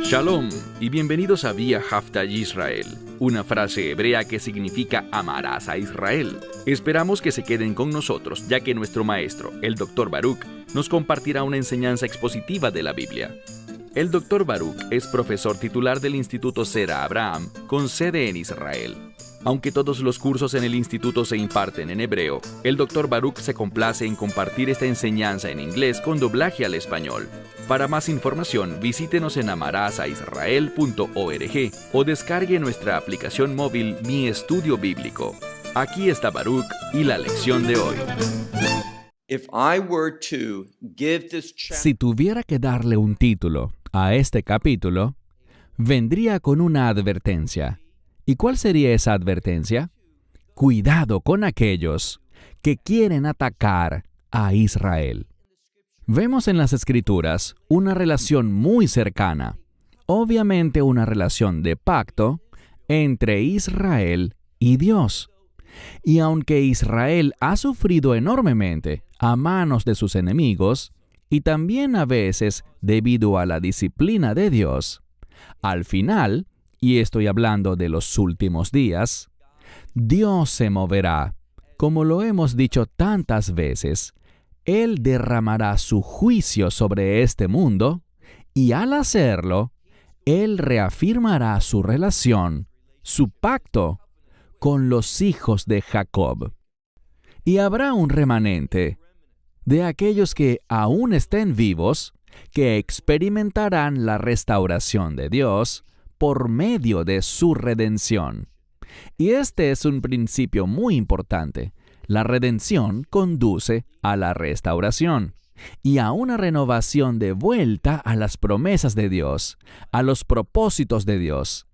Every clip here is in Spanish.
Shalom y bienvenidos a Vía Haftaj Israel, una frase hebrea que significa amarás a Israel. Esperamos que se queden con nosotros, ya que nuestro maestro, el Dr. Baruch, nos compartirá una enseñanza expositiva de la Biblia. El Dr. Baruch es profesor titular del Instituto Zera Abraham, con sede en Israel. Aunque todos los cursos en el instituto se imparten en hebreo, el Dr. Baruch se complace en compartir esta enseñanza en inglés con doblaje al español. Para más información, visítenos en amarasaisrael.org o descargue nuestra aplicación móvil Mi Estudio Bíblico. Aquí está Baruch y la lección de hoy. Si tuviera que darle un título a este capítulo, vendría con una advertencia. ¿Y cuál sería esa advertencia? Cuidado con aquellos que quieren atacar a Israel. Vemos en las Escrituras una relación muy cercana, obviamente una relación de pacto, entre Israel y Dios. Y aunque Israel ha sufrido enormemente a manos de sus enemigos, y también a veces debido a la disciplina de Dios, al final, y estoy hablando de los últimos días, Dios se moverá, como lo hemos dicho tantas veces. Él derramará su juicio sobre este mundo, y al hacerlo, Él reafirmará su relación, su pacto, con los hijos de Jacob. Y habrá un remanente de aquellos que aún estén vivos, que experimentarán la restauración de Dios por medio de su redención. Y este es un principio muy importante. La redención conduce a la restauración y a una renovación de vuelta a las promesas de Dios, a los propósitos de Dios.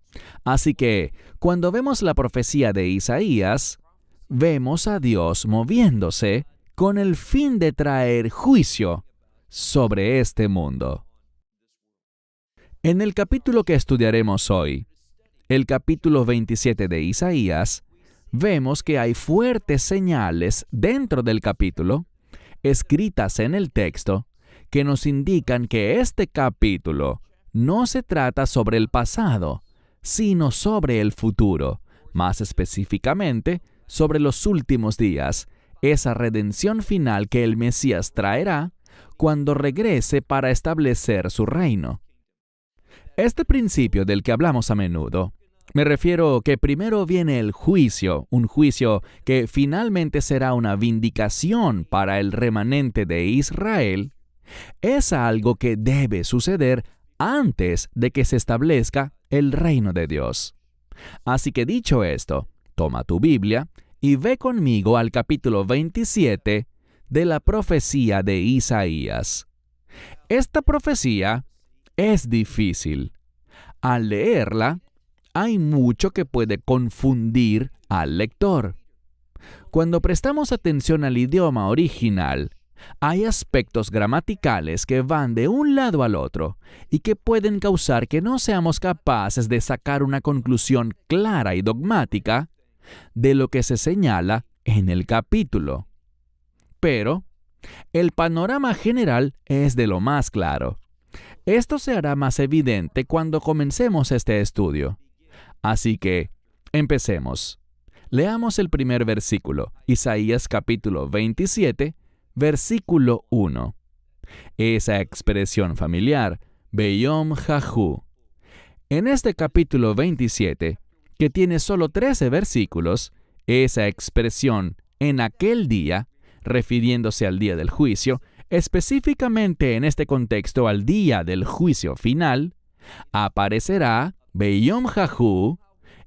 Así que, cuando vemos la profecía de Isaías, vemos a Dios moviéndose con el fin de traer juicio sobre este mundo. En el capítulo que estudiaremos hoy, el capítulo 27 de Isaías, vemos que hay fuertes señales dentro del capítulo, escritas en el texto, que nos indican que este capítulo no se trata sobre el pasado, sino sobre el futuro, más específicamente sobre los últimos días, esa redención final que el Mesías traerá cuando regrese para establecer su reino. Este principio del que hablamos a menudo, me refiero que primero viene el juicio, un juicio que finalmente será una vindicación para el remanente de Israel, es algo que debe suceder antes de que se establezca el reino de Dios. Así que dicho esto, toma tu Biblia y ve conmigo al capítulo 27 de la profecía de Isaías. Esta profecía es difícil. Al leerla, hay mucho que puede confundir al lector. Cuando prestamos atención al idioma original, hay aspectos gramaticales que van de un lado al otro y que pueden causar que no seamos capaces de sacar una conclusión clara y dogmática de lo que se señala en el capítulo. Pero el panorama general es de lo más claro. Esto se hará más evidente cuando comencemos este estudio. Así que, empecemos. Leamos el primer versículo, Isaías capítulo 27, versículo 1. Esa expresión familiar, Beyom Jahu. En este capítulo 27, que tiene solo 13 versículos, esa expresión, en aquel día, refiriéndose al día del juicio, específicamente en este contexto al día del juicio final, aparecerá Beyom Jahu,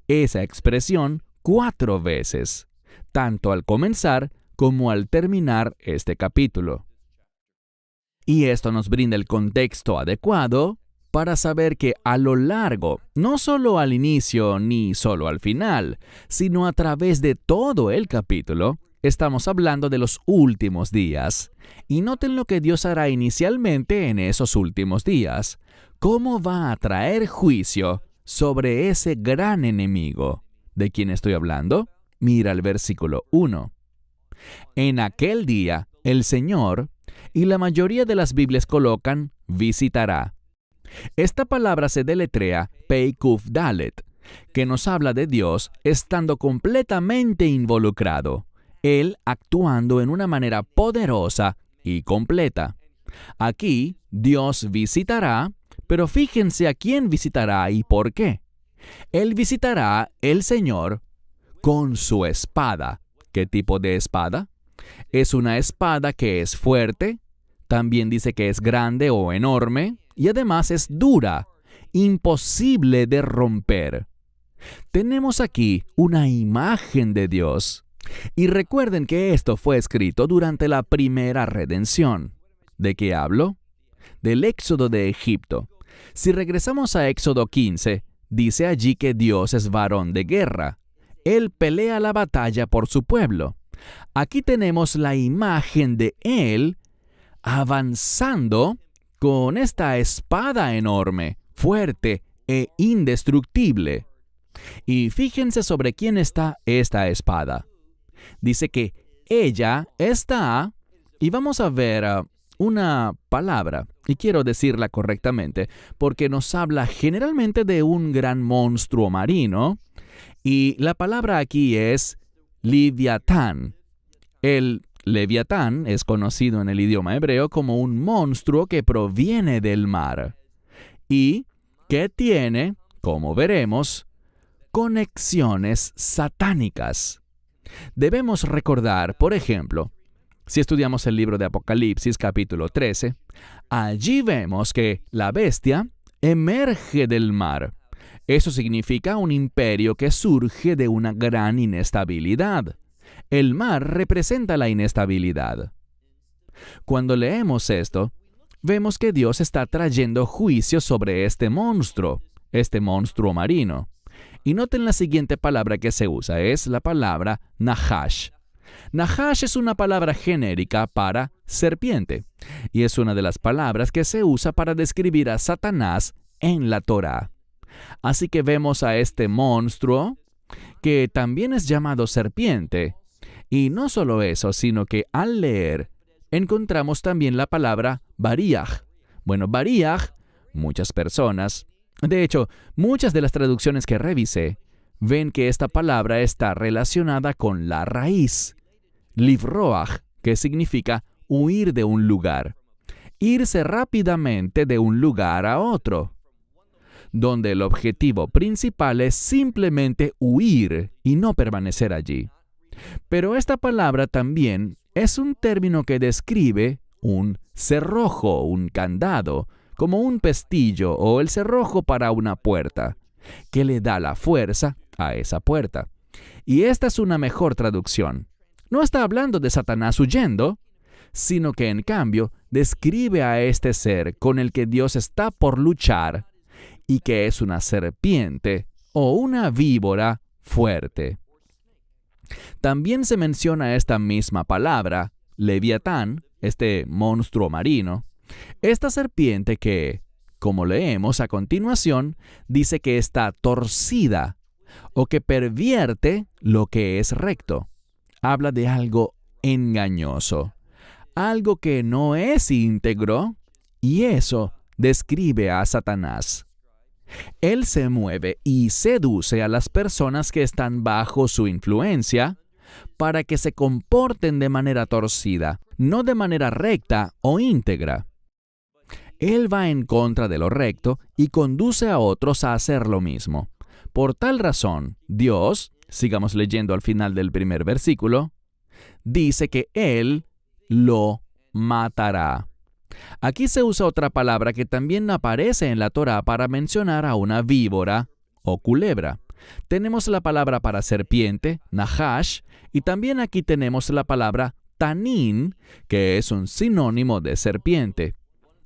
esa expresión, 4 veces, tanto al comenzar como al terminar este capítulo. Y esto nos brinda el contexto adecuado para saber que a lo largo, no solo al inicio ni solo al final, sino a través de todo el capítulo, estamos hablando de los últimos días. Y noten lo que Dios hará inicialmente en esos últimos días. ¿Cómo va a traer juicio sobre ese gran enemigo? ¿De quién estoy hablando? Mira el versículo 1. En aquel día, el Señor y la mayoría de las Biblias colocan visitará. Esta palabra se deletrea Pei Kuf Dalet, que nos habla de Dios estando completamente involucrado, Él actuando en una manera poderosa y completa. Aquí, Dios visitará, pero fíjense a quién visitará y por qué. Él visitará el Señor con su espada. ¿Qué tipo de espada? Es una espada que es fuerte, también dice que es grande o enorme, y además es dura, imposible de romper. Tenemos aquí una imagen de Dios. Y recuerden que esto fue escrito durante la primera redención. ¿De qué hablo? Del éxodo de Egipto. Si regresamos a Éxodo 15, dice allí que Dios es varón de guerra. Él pelea la batalla por su pueblo. Aquí tenemos la imagen de Él avanzando con esta espada enorme, fuerte e indestructible. Y fíjense sobre quién está esta espada. Dice que ella está, y vamos a ver una palabra, y quiero decirla correctamente, porque nos habla generalmente de un gran monstruo marino, y la palabra aquí es Leviatán. El Leviatán es conocido en el idioma hebreo como un monstruo que proviene del mar, y que tiene, como veremos, conexiones satánicas. Debemos recordar, por ejemplo, si estudiamos el libro de Apocalipsis capítulo 13, allí vemos que la bestia emerge del mar. Eso significa un imperio que surge de una gran inestabilidad. El mar representa la inestabilidad. Cuando leemos esto, vemos que Dios está trayendo juicio sobre este monstruo marino. Y noten la siguiente palabra que se usa, es la palabra Nahash. Nahash es una palabra genérica para serpiente, y es una de las palabras que se usa para describir a Satanás en la Torá. Así que vemos a este monstruo, que también es llamado serpiente, y no solo eso, sino que al leer, encontramos también la palabra Bariach. Bueno, Bariach, muchas personas, de hecho, muchas de las traducciones que revisé, ven que esta palabra está relacionada con la raíz, Livroach, que significa huir de un lugar, irse rápidamente de un lugar a otro, donde el objetivo principal es simplemente huir y no permanecer allí. Pero esta palabra también es un término que describe un cerrojo, un candado, como un pestillo o el cerrojo para una puerta, que le da la fuerza a esa puerta. Y esta es una mejor traducción. No está hablando de Satanás huyendo, sino que en cambio describe a este ser con el que Dios está por luchar y que es una serpiente o una víbora fuerte. También se menciona esta misma palabra, Leviatán, este monstruo marino, esta serpiente que, como leemos a continuación, dice que está torcida o que pervierte lo que es recto. Habla de algo engañoso, algo que no es íntegro, y eso describe a Satanás. Él se mueve y seduce a las personas que están bajo su influencia para que se comporten de manera torcida, no de manera recta o íntegra. Él va en contra de lo recto y conduce a otros a hacer lo mismo. Por tal razón, Dios, sigamos leyendo al final del primer versículo, dice que Él lo matará. Aquí se usa otra palabra que también aparece en la Torá para mencionar a una víbora o culebra. Tenemos la palabra para serpiente, Nahash, y también aquí tenemos la palabra tanín, que es un sinónimo de serpiente.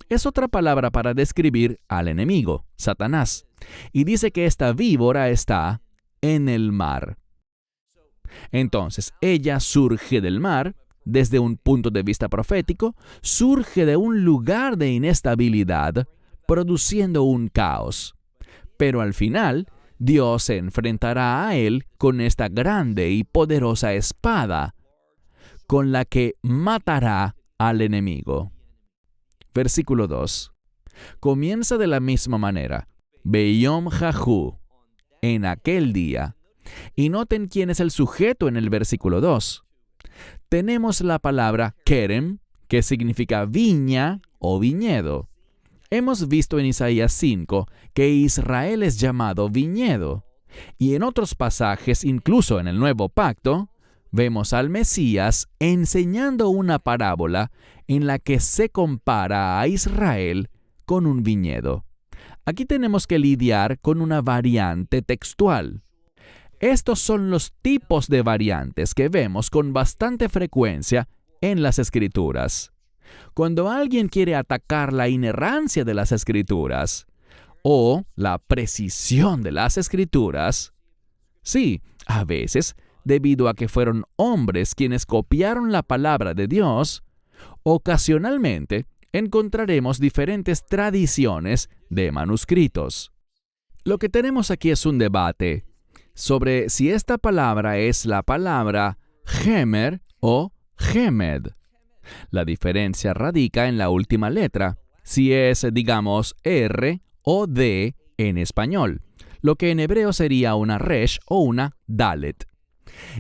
Es otra palabra para describir al enemigo, Satanás, y dice que esta víbora está en el mar. Entonces, ella surge del mar, desde un punto de vista profético, surge de un lugar de inestabilidad, produciendo un caos. Pero al final, Dios se enfrentará a él con esta grande y poderosa espada, con la que matará al enemigo. versículo 2. Comienza de la misma manera. Beyom Jahu, en aquel día. Y noten quién es el sujeto en el versículo 2. Tenemos la palabra kerem, que significa viña o viñedo. Hemos visto en Isaías 5 que Israel es llamado viñedo. Y en otros pasajes, incluso en el Nuevo Pacto, vemos al Mesías enseñando una parábola en la que se compara a Israel con un viñedo. Aquí tenemos que lidiar con una variante textual. Estos son los tipos de variantes que vemos con bastante frecuencia en las Escrituras. Cuando alguien quiere atacar la inerrancia de las Escrituras o la precisión de las Escrituras, sí, a veces, debido a que fueron hombres quienes copiaron la palabra de Dios, ocasionalmente encontraremos diferentes tradiciones de manuscritos. Lo que tenemos aquí es un debate sobre si esta palabra es la palabra Gemer o Gemed. La diferencia radica en la última letra, si es, digamos, R o D en español, lo que en hebreo sería una Resh o una Dalet.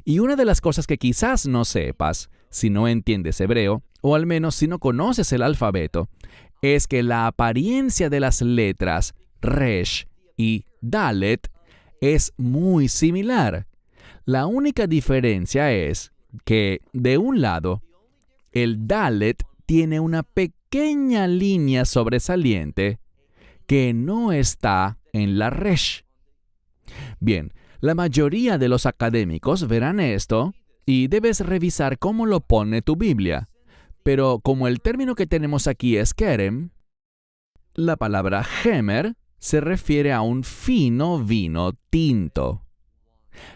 Y una de las cosas que quizás no sepas, si no entiendes hebreo, o al menos si no conoces el alfabeto, es que la apariencia de las letras Resh y Dalet es muy similar. La única diferencia es que, de un lado, el Dalet tiene una pequeña línea sobresaliente que no está en la Resh. Bien, la mayoría de los académicos verán esto y debes revisar cómo lo pone tu Biblia. Pero como el término que tenemos aquí es kerem, la palabra gemer se refiere a un fino vino tinto.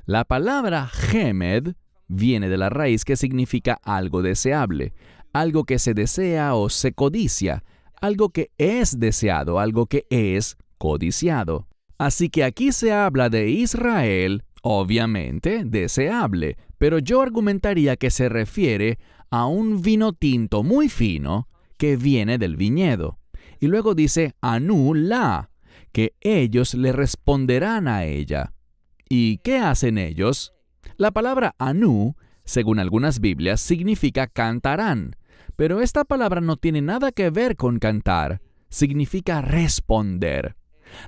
La palabra gemed viene de la raíz que significa algo deseable, algo que se desea o se codicia, algo que es deseado, algo que es codiciado. Así que aquí se habla de Israel, obviamente deseable, pero yo argumentaría que se refiere a un vino tinto muy fino que viene del viñedo. Y luego dice Anu la, que ellos le responderán a ella. ¿Y qué hacen ellos? La palabra Anu, según algunas Biblias, significa cantarán, pero esta palabra no tiene nada que ver con cantar, significa responder.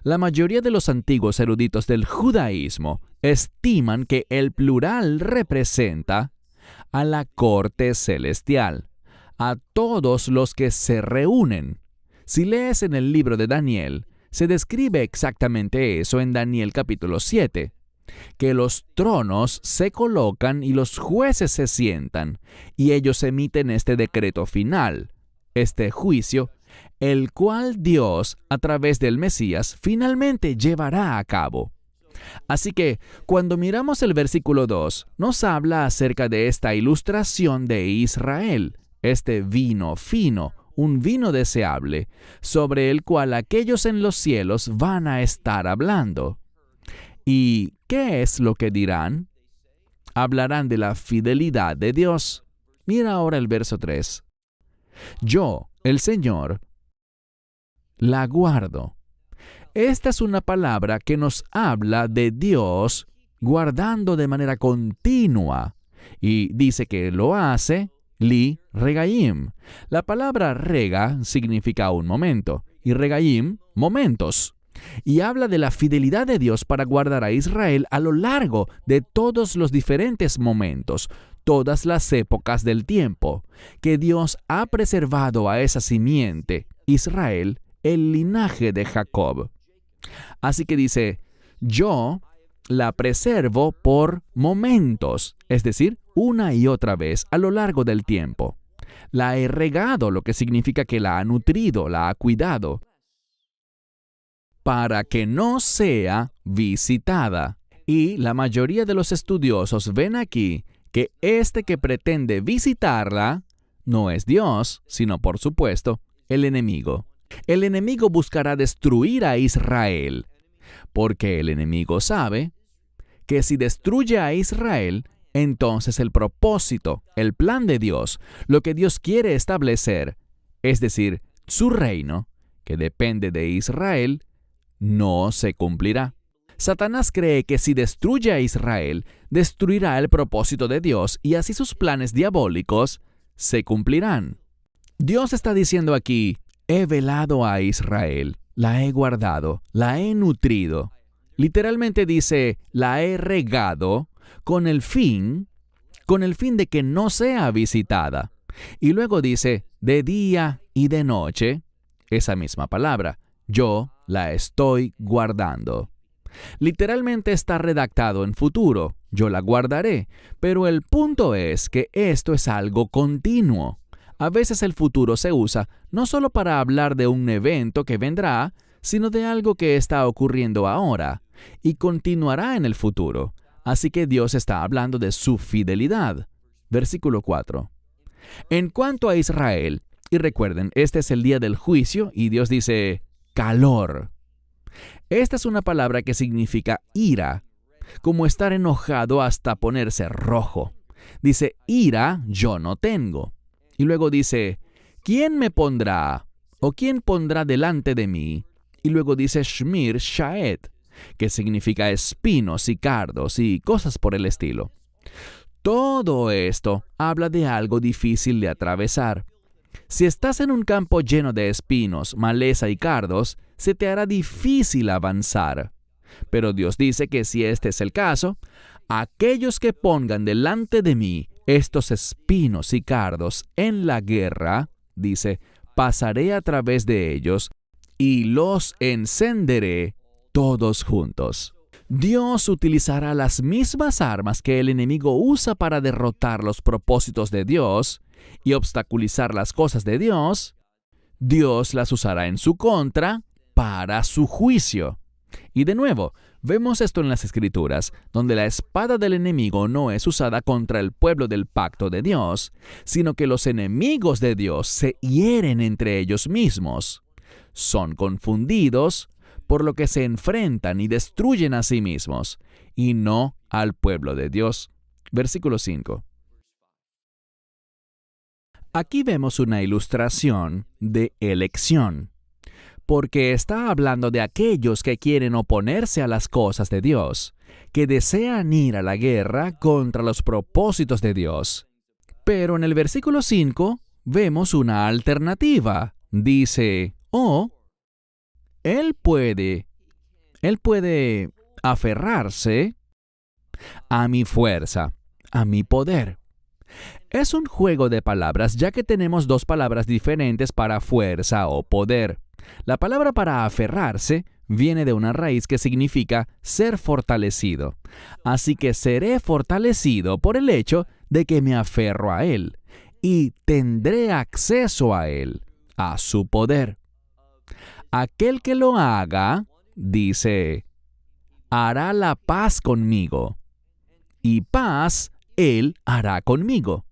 La mayoría de los antiguos eruditos del judaísmo estiman que el plural representa a la corte celestial, a todos los que se reúnen. Si lees en el libro de Daniel, se describe exactamente eso en Daniel capítulo 7, que los tronos se colocan y los jueces se sientan, y ellos emiten este decreto final, este juicio, el cual Dios, a través del Mesías, finalmente llevará a cabo. Así que, cuando miramos el versículo 2, nos habla acerca de esta ilustración de Israel, este vino fino, un vino deseable, sobre el cual aquellos en los cielos van a estar hablando. ¿Y qué es lo que dirán? Hablarán de la fidelidad de Dios. Mira ahora el verso 3. Yo, el Señor, la guardo. Esta es una palabra que nos habla de Dios guardando de manera continua. Y dice que lo hace li regayim. La palabra rega significa un momento y regayim, momentos. Y habla de la fidelidad de Dios para guardar a Israel a lo largo de todos los diferentes momentos, todas las épocas del tiempo, que Dios ha preservado a esa simiente, Israel, el linaje de Jacob. Así que dice, yo la preservo por momentos, es decir, una y otra vez a lo largo del tiempo. La he regado, lo que significa que la ha nutrido, la ha cuidado, para que no sea visitada. Y la mayoría de los estudiosos ven aquí que este que pretende visitarla no es Dios, sino por supuesto, el enemigo. El enemigo buscará destruir a Israel, porque el enemigo sabe que si destruye a Israel, entonces el propósito, el plan de Dios, lo que Dios quiere establecer, es decir, Su reino, que depende de Israel, no se cumplirá. Satanás cree que si destruye a Israel, destruirá el propósito de Dios y así sus planes diabólicos se cumplirán. Dios está diciendo aquí, he velado a Israel, la he guardado, la he nutrido. Literalmente dice, la he regado con el fin de que no sea visitada. Y luego dice, de día y de noche, esa misma palabra, yo la estoy guardando. Literalmente está redactado en futuro, yo la guardaré, pero el punto es que esto es algo continuo. A veces el futuro se usa no solo para hablar de un evento que vendrá, sino de algo que está ocurriendo ahora y continuará en el futuro. Así que Dios está hablando de su fidelidad. Versículo 4. En cuanto a Israel, y recuerden, este es el día del juicio y Dios dice, calor. Esta es una palabra que significa ira, como estar enojado hasta ponerse rojo. Dice, ira yo no tengo. Y luego dice, ¿quién me pondrá? ¿O quién pondrá delante de mí? Y luego dice Shmir Shaet, que significa espinos y cardos y cosas por el estilo. Todo esto habla de algo difícil de atravesar. Si estás en un campo lleno de espinos, maleza y cardos, se te hará difícil avanzar. Pero Dios dice que si este es el caso, aquellos que pongan delante de mí estos espinos y cardos en la guerra, dice, pasaré a través de ellos y los encenderé todos juntos. Dios utilizará las mismas armas que el enemigo usa para derrotar los propósitos de Dios y obstaculizar las cosas de Dios. Dios las usará en su contra para su juicio. Y de nuevo, vemos esto en las Escrituras, donde la espada del enemigo no es usada contra el pueblo del pacto de Dios, sino que los enemigos de Dios se hieren entre ellos mismos. Son confundidos, por lo que se enfrentan y destruyen a sí mismos, y no al pueblo de Dios. Versículo 5. Aquí vemos una ilustración de elección, porque está hablando de aquellos que quieren oponerse a las cosas de Dios, que desean ir a la guerra contra los propósitos de Dios. Pero en el versículo 5 vemos una alternativa. Dice, Él puede aferrarse a mi fuerza, a mi poder. Es un juego de palabras, ya que tenemos dos palabras diferentes para fuerza o poder. La palabra para aferrarse viene de una raíz que significa ser fortalecido. Así que seré fortalecido por el hecho de que me aferro a Él y tendré acceso a Él, a su poder. Aquel que lo haga, dice, hará la paz conmigo, y paz Él hará conmigo.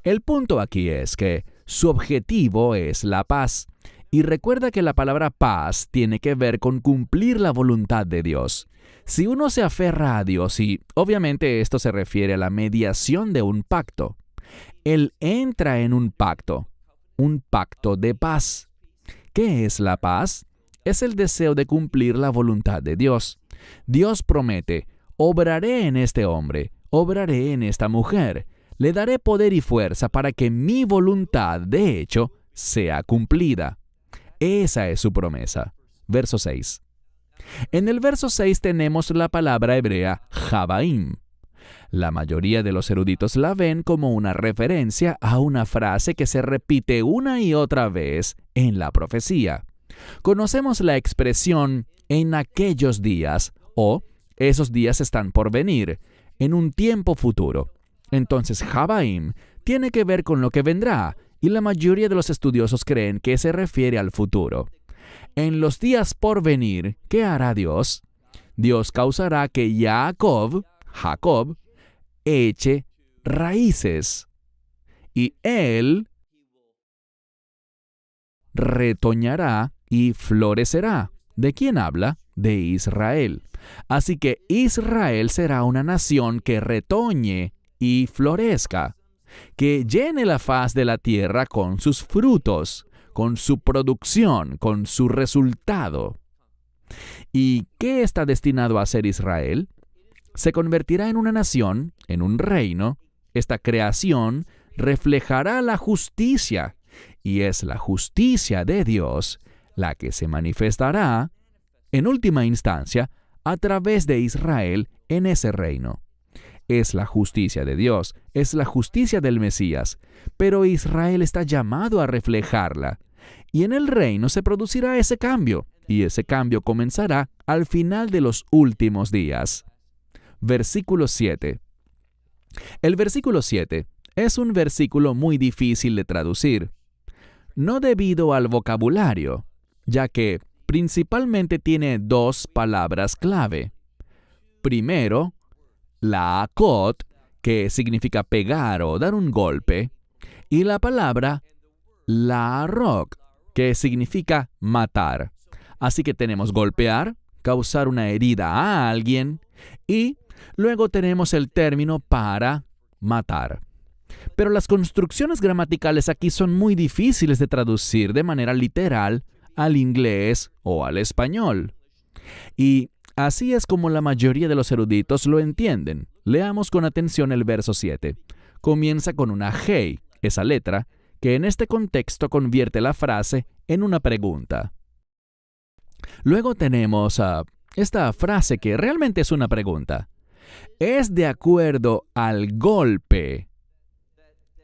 El punto aquí es que su objetivo es la paz. Y recuerda que la palabra paz tiene que ver con cumplir la voluntad de Dios. Si uno se aferra a Dios, y obviamente esto se refiere a la mediación de un pacto, Él entra en un pacto de paz. ¿Qué es la paz? Es el deseo de cumplir la voluntad de Dios. Dios promete, obraré en este hombre, obraré en esta mujer, le daré poder y fuerza para que mi voluntad, de hecho, sea cumplida. Esa es su promesa. Verso 6. En el verso 6 tenemos la palabra hebrea Jabaim. La mayoría de los eruditos la ven como una referencia a una frase que se repite una y otra vez en la profecía. Conocemos la expresión en aquellos días o esos días están por venir, en un tiempo futuro. Entonces Jabaim tiene que ver con lo que vendrá, y la mayoría de los estudiosos creen que se refiere al futuro. En los días por venir, ¿qué hará Dios? Dios causará que Jacob, eche raíces, y él retoñará y florecerá. ¿De quién habla? De Israel. Así que Israel será una nación que retoñe y florezca, que llene la faz de la tierra con sus frutos, con su producción, con su resultado. ¿Y qué está destinado a hacer Israel? Se convertirá en una nación, en un reino. Esta creación reflejará la justicia, y es la justicia de Dios la que se manifestará, en última instancia, a través de Israel en ese reino. Es la justicia de Dios, es la justicia del Mesías, pero Israel está llamado a reflejarla. Y en el reino se producirá ese cambio, y ese cambio comenzará al final de los últimos días. Versículo 7. El versículo 7 es un versículo muy difícil de traducir, no debido al vocabulario, ya que principalmente tiene dos palabras clave. Primero, la akot, que significa pegar o dar un golpe, y la palabra la arok, que significa matar. Así que tenemos golpear, causar una herida a alguien, y luego tenemos el término para matar. Pero las construcciones gramaticales aquí son muy difíciles de traducir de manera literal al inglés o al español. Y así es como la mayoría de los eruditos lo entienden. Leamos con atención el verso 7. Comienza con una Hei, esa letra, que en este contexto convierte la frase en una pregunta. Luego tenemos esta frase que realmente es una pregunta. ¿Es de acuerdo al golpe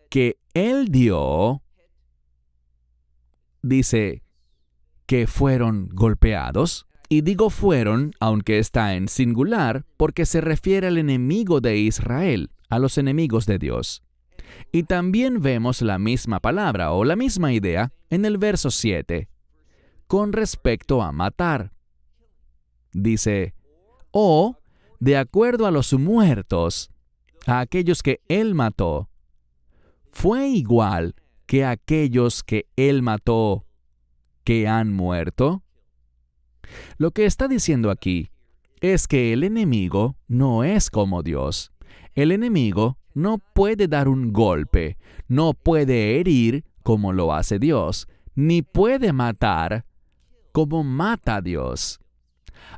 que él dio? Dice que fueron golpeados. Y digo fueron, aunque está en singular, porque se refiere al enemigo de Israel, a los enemigos de Dios. Y también vemos la misma palabra o la misma idea en el verso 7, con respecto a matar. Dice, o de acuerdo a los muertos, a aquellos que él mató, fue igual que aquellos que él mató, que han muerto. Lo que está diciendo aquí es que el enemigo no es como Dios. El enemigo no puede dar un golpe, no puede herir como lo hace Dios, ni puede matar como mata Dios.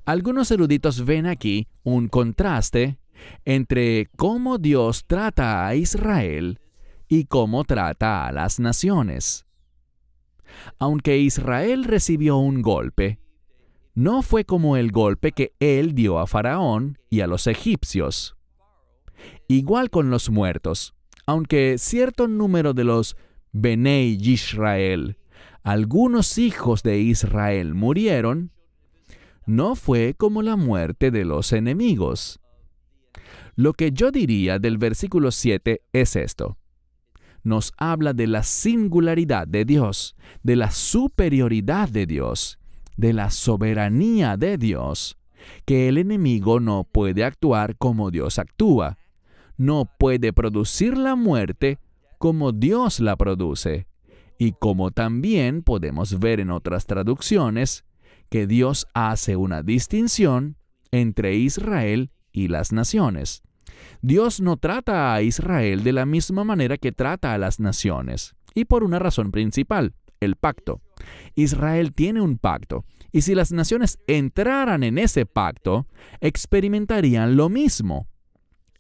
Algunos eruditos ven aquí un contraste entre cómo Dios trata a Israel y cómo trata a las naciones. Aunque Israel recibió un golpe, no fue como el golpe que él dio a Faraón y a los egipcios. Igual con los muertos, aunque cierto número de los Benei Yisrael, algunos hijos de Israel murieron, no fue como la muerte de los enemigos. Lo que yo diría del versículo 7 es esto. Nos habla de la singularidad de Dios, de la superioridad de Dios, de la soberanía de Dios, que el enemigo no puede actuar como Dios actúa, no puede producir la muerte como Dios la produce, y como también podemos ver en otras traducciones, que Dios hace una distinción entre Israel y las naciones. Dios no trata a Israel de la misma manera que trata a las naciones, y por una razón principal, el pacto. Israel tiene un pacto, y si las naciones entraran en ese pacto, experimentarían lo mismo.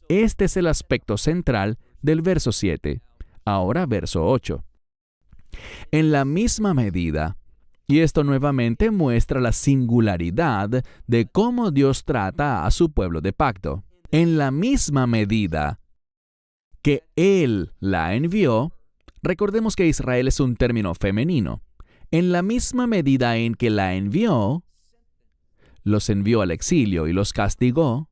Este es el aspecto central del verso 7. Ahora verso 8. En la misma medida, y esto nuevamente muestra la singularidad de cómo Dios trata a su pueblo de pacto. En la misma medida que Él la envió, recordemos que Israel es un término femenino. En la misma medida en que la envió, los envió al exilio y los castigó,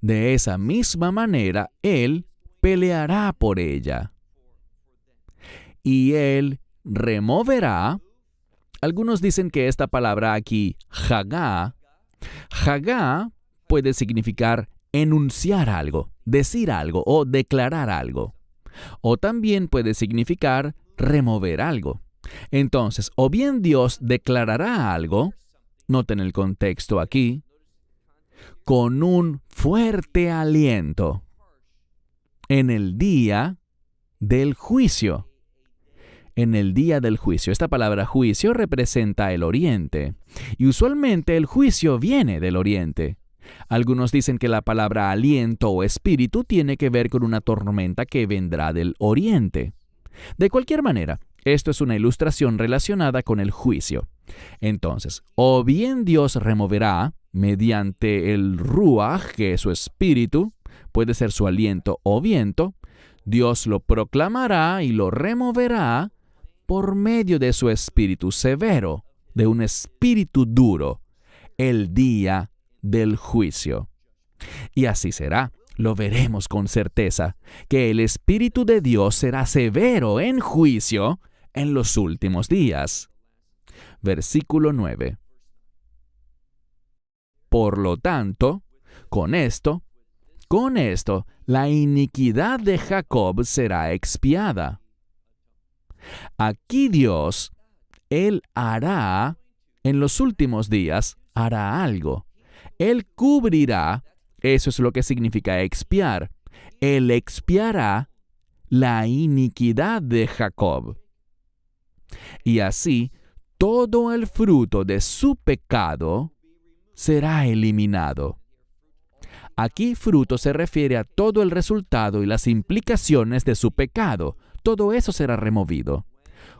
de esa misma manera Él peleará por ella. Y Él removerá. Algunos dicen que esta palabra aquí, Hagá puede significar enunciar algo, decir algo o declarar algo. O también puede significar remover algo. Entonces, o bien Dios declarará algo, noten el contexto aquí, con un fuerte aliento en el día del juicio. en el día del juicio. Esta palabra juicio representa el oriente, y usualmente el juicio viene del oriente. Algunos dicen que la palabra aliento o espíritu tiene que ver con una tormenta que vendrá del oriente. De cualquier manera, esto es una ilustración relacionada con el juicio. Entonces, o bien Dios removerá mediante el ruaj, que es su espíritu, puede ser su aliento o viento, Dios lo proclamará y lo removerá por medio de su espíritu severo, de un espíritu duro, el día del juicio. Y así será, lo veremos con certeza, que el Espíritu de Dios será severo en juicio en los últimos días. Versículo 9. Por lo tanto, con esto, la iniquidad de Jacob será expiada. Aquí Dios, Él hará, en los últimos días, hará algo. Él cubrirá, eso es lo que significa expiar. Él expiará la iniquidad de Jacob. Y así, todo el fruto de su pecado será eliminado. Aquí fruto se refiere a todo el resultado y las implicaciones de su pecado. Todo eso será removido.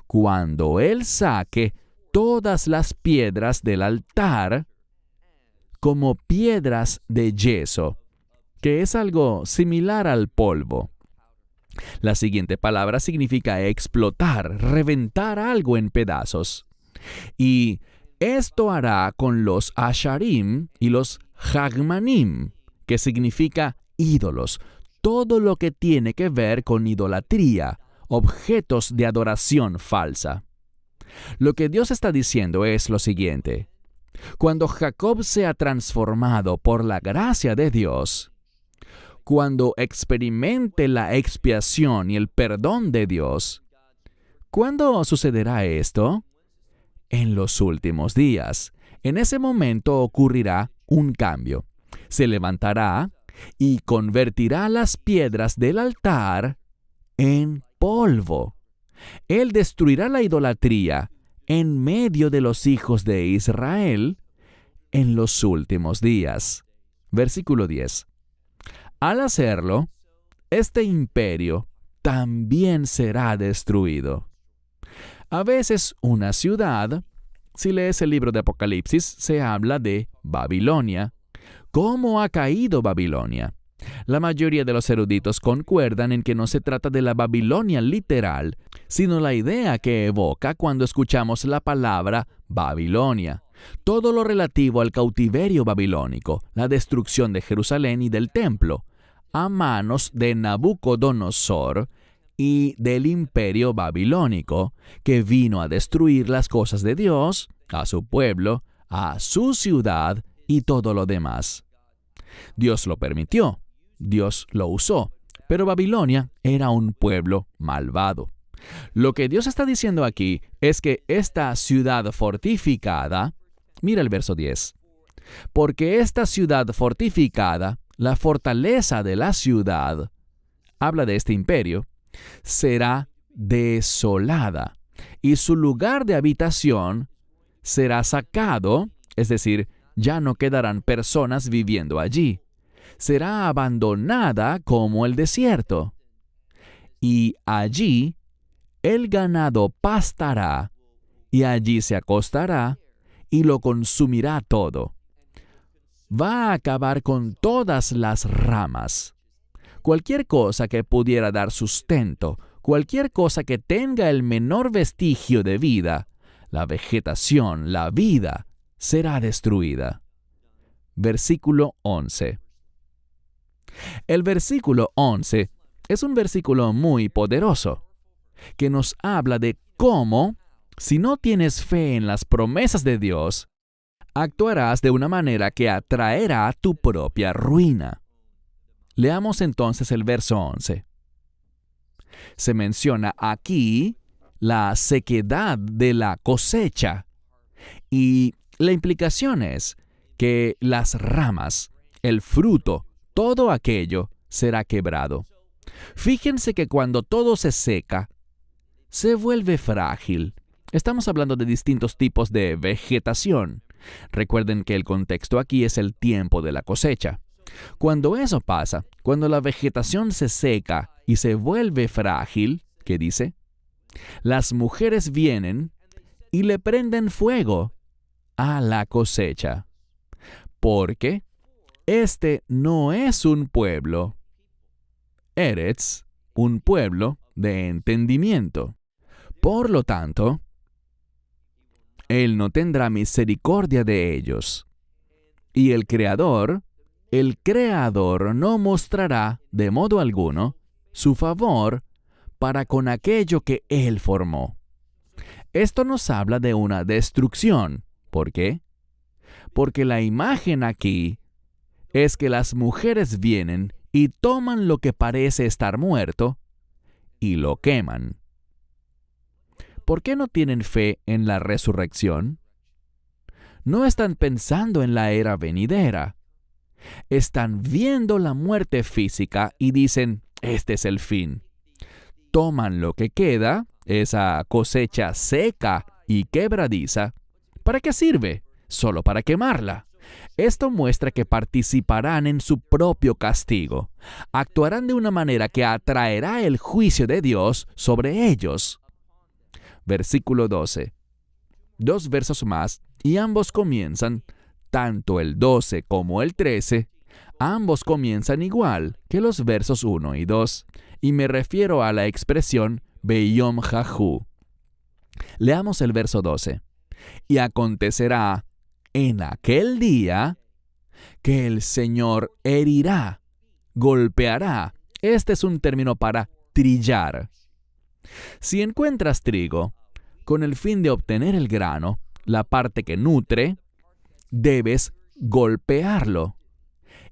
Cuando Él saque todas las piedras del altar como piedras de yeso, que es algo similar al polvo. La siguiente palabra significa explotar, reventar algo en pedazos. Y esto hará con los asharim y los hagmanim, que significa ídolos, todo lo que tiene que ver con idolatría, objetos de adoración falsa. Lo que Dios está diciendo es lo siguiente: cuando Jacob sea transformado por la gracia de Dios, cuando experimente la expiación y el perdón de Dios, ¿cuándo sucederá esto? En los últimos días. En ese momento ocurrirá un cambio. Se levantará y convertirá las piedras del altar en polvo. Él destruirá la idolatría en medio de los hijos de Israel en los últimos días. Versículo 10. Al hacerlo, este imperio también será destruido. A veces una ciudad, si lees el libro de Apocalipsis, se habla de Babilonia. ¿Cómo ha caído Babilonia? La mayoría de los eruditos concuerdan en que no se trata de la Babilonia literal, sino la idea que evoca cuando escuchamos la palabra Babilonia. Todo lo relativo al cautiverio babilónico, la destrucción de Jerusalén y del templo, a manos de Nabucodonosor y del imperio babilónico, que vino a destruir las cosas de Dios, a su pueblo, a su ciudad y todo lo demás. Dios lo permitió, Dios lo usó, pero Babilonia era un pueblo malvado. Lo que Dios está diciendo aquí es que esta ciudad fortificada, mira el verso 10, porque esta ciudad fortificada, la fortaleza de la ciudad, habla de este imperio, será desolada, y su lugar de habitación será sacado, es decir, ya no quedarán personas viviendo allí. Será abandonada como el desierto. Y allí el ganado pastará, y allí se acostará, y lo consumirá todo. Va a acabar con todas las ramas. Cualquier cosa que pudiera dar sustento, cualquier cosa que tenga el menor vestigio de vida, la vegetación, la vida, será destruida. Versículo 11. El versículo 11 es un versículo muy poderoso, que nos habla de cómo, si no tienes fe en las promesas de Dios, actuarás de una manera que atraerá tu propia ruina. Leamos entonces el verso 11. Se menciona aquí la sequedad de la cosecha, y la implicación es que las ramas, el fruto, todo aquello será quebrado. Fíjense que cuando todo se seca, se vuelve frágil. Estamos hablando de distintos tipos de vegetación. Recuerden que el contexto aquí es el tiempo de la cosecha. Cuando eso pasa, cuando la vegetación se seca y se vuelve frágil, ¿qué dice? Las mujeres vienen y le prenden fuego a la cosecha. Porque este no es un pueblo. Eretz, un pueblo de entendimiento. Por lo tanto, Él no tendrá misericordia de ellos. Y el Creador no mostrará de modo alguno su favor para con aquello que Él formó. Esto nos habla de una destrucción. ¿Por qué? Porque la imagen aquí es que las mujeres vienen y toman lo que parece estar muerto y lo queman. ¿Por qué no tienen fe en la resurrección? No están pensando en la era venidera. Están viendo la muerte física y dicen, este es el fin. Toman lo que queda, esa cosecha seca y quebradiza. ¿Para qué sirve? Solo para quemarla. Esto muestra que participarán en su propio castigo. Actuarán de una manera que atraerá el juicio de Dios sobre ellos. Versículo 12. 2 versos más, y ambos comienzan, tanto el 12 como el 13, ambos comienzan igual que los versos 1 y 2, y me refiero a la expresión Beyom Jahu. Leamos el verso 12. Y acontecerá en aquel día que el Señor herirá, golpeará. Este es un término para trillar. Si encuentras trigo, con el fin de obtener el grano, la parte que nutre, debes golpearlo.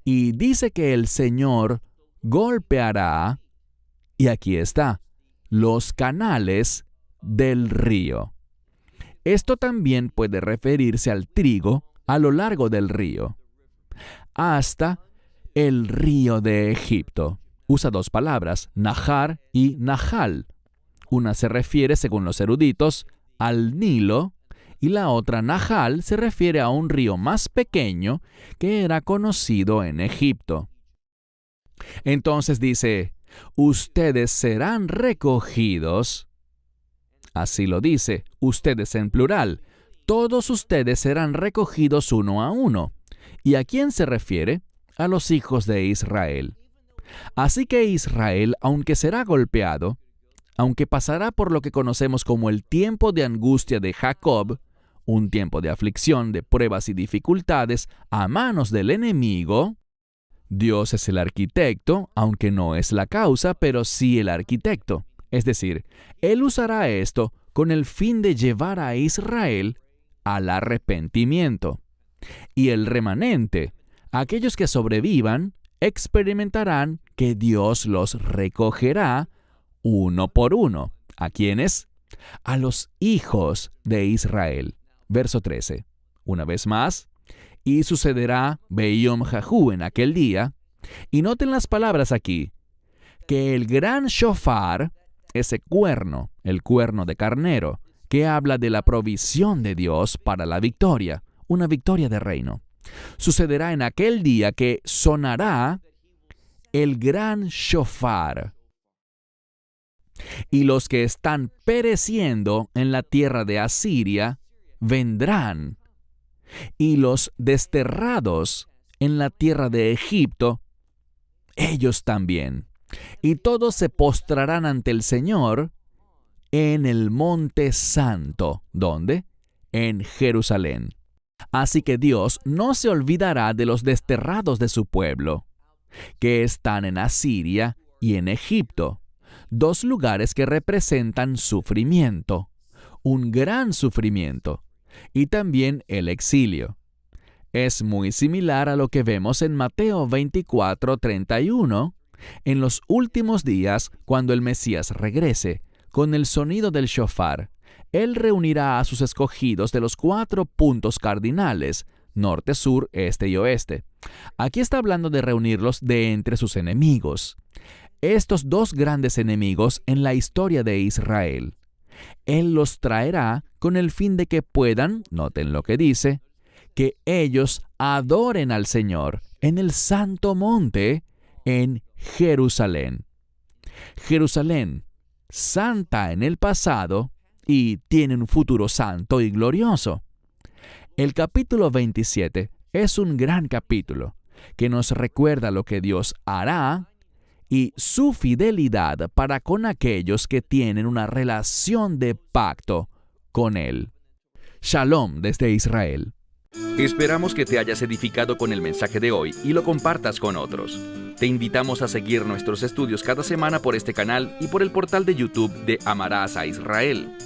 Y dice que el Señor golpeará, y aquí está, los canales del río. Esto también puede referirse al trigo a lo largo del río, hasta el río de Egipto. Usa dos palabras, Nahar y Nahal. Una se refiere, según los eruditos, al Nilo, y la otra, Nahal, se refiere a un río más pequeño que era conocido en Egipto. Entonces dice, ustedes serán recogidos. Así lo dice, ustedes en plural. Todos ustedes serán recogidos uno a uno. ¿Y a quién se refiere? A los hijos de Israel. Así que Israel, aunque será golpeado, aunque pasará por lo que conocemos como el tiempo de angustia de Jacob, un tiempo de aflicción, de pruebas y dificultades a manos del enemigo, Dios es el arquitecto, aunque no es la causa, pero sí el arquitecto. Es decir, Él usará esto con el fin de llevar a Israel al arrepentimiento. Y el remanente, aquellos que sobrevivan, experimentarán que Dios los recogerá uno por uno. ¿A quiénes? A los hijos de Israel. Verso 13. Una vez más, y sucederá Beyom Jahu en aquel día. Y noten las palabras aquí, que el gran shofar, ese cuerno, el cuerno de carnero, que habla de la provisión de Dios para la victoria, una victoria de reino. Sucederá en aquel día que sonará el gran shofar. Y los que están pereciendo en la tierra de Asiria vendrán. Y los desterrados en la tierra de Egipto, ellos también. Y todos se postrarán ante el Señor en el monte santo. ¿Dónde? En Jerusalén. Así que Dios no se olvidará de los desterrados de su pueblo, que están en Asiria y en Egipto, dos lugares que representan sufrimiento, un gran sufrimiento, y también el exilio. Es muy similar a lo que vemos en Mateo 24:31, en los últimos días, cuando el Mesías regrese, con el sonido del shofar. Él reunirá a sus escogidos de los 4 puntos cardinales, norte, sur, este y oeste. Aquí está hablando de reunirlos de entre sus enemigos. Estos dos grandes enemigos en la historia de Israel. Él los traerá con el fin de que puedan, noten lo que dice, que ellos adoren al Señor en el santo monte en Jerusalén. Jerusalén, santa en el pasado y tiene un futuro santo y glorioso. El capítulo 27 es un gran capítulo que nos recuerda lo que Dios hará y su fidelidad para con aquellos que tienen una relación de pacto con Él. Shalom desde Israel. Esperamos que te hayas edificado con el mensaje de hoy y lo compartas con otros. Te invitamos a seguir nuestros estudios cada semana por este canal y por el portal de YouTube de Amarás a Israel.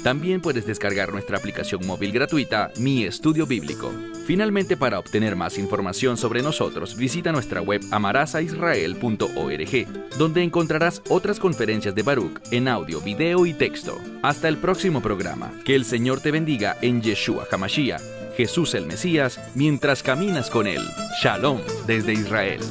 También puedes descargar nuestra aplicación móvil gratuita, Mi Estudio Bíblico. Finalmente, para obtener más información sobre nosotros, visita nuestra web amarasaisrael.org, donde encontrarás otras conferencias de Baruch en audio, video y texto. Hasta el próximo programa. Que el Señor te bendiga en Yeshua HaMashiach, Jesús el Mesías, mientras caminas con Él. Shalom desde Israel.